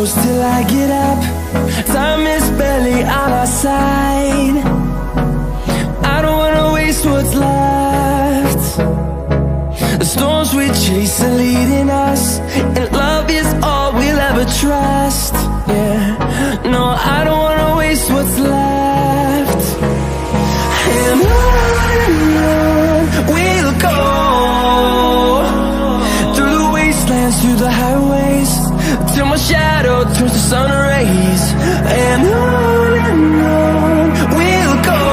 close till I get up. Time is barely on our side. I don't wanna waste what's left. The storms we chase are leading us, and love is all we'll ever trust. Yeah, no, I don't wanna waste what's left. And on we'll go, through the wastelands, through the highways, till my shadow turns to sun rays. And on we'll go,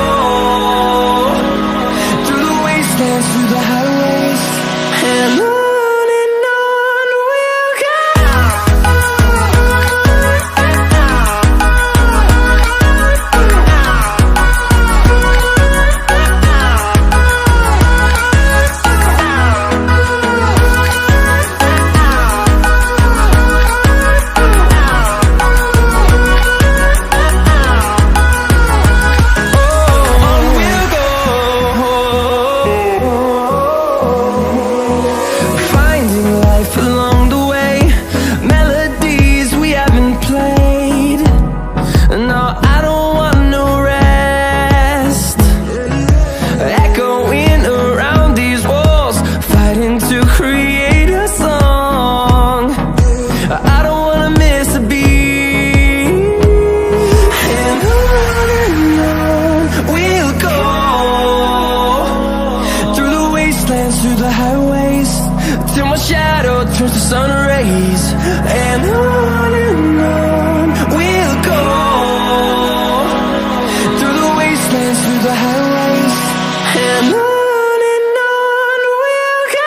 through the wastelands, through the highways, and on we'll go. Through the highways, till my shadow turns to sun rays. And on we'll go, through the wastelands, through the highways, and on we'll go.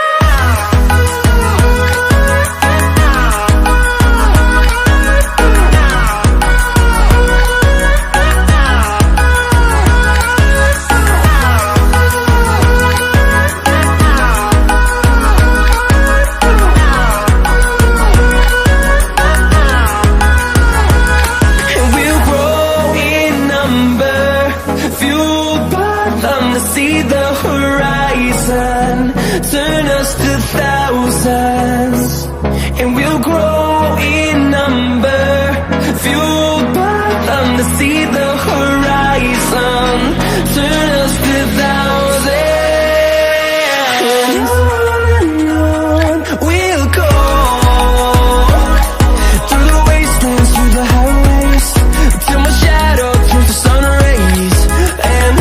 See the horizon, turn us to thousands, and we'll grow in number, fueled by them to see the horizon, turn us to thousands. And on we'll go, through the wastelands, through the highways, till my shadow turns to sun rays. And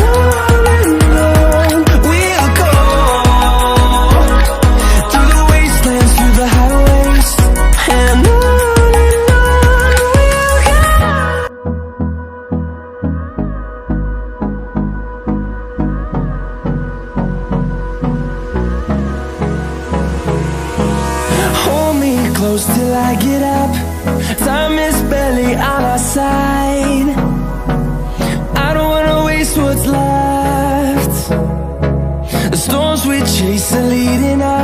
close till I get up. Time is barely on our side. I don't wanna waste what's left. The storms we chase are leading us.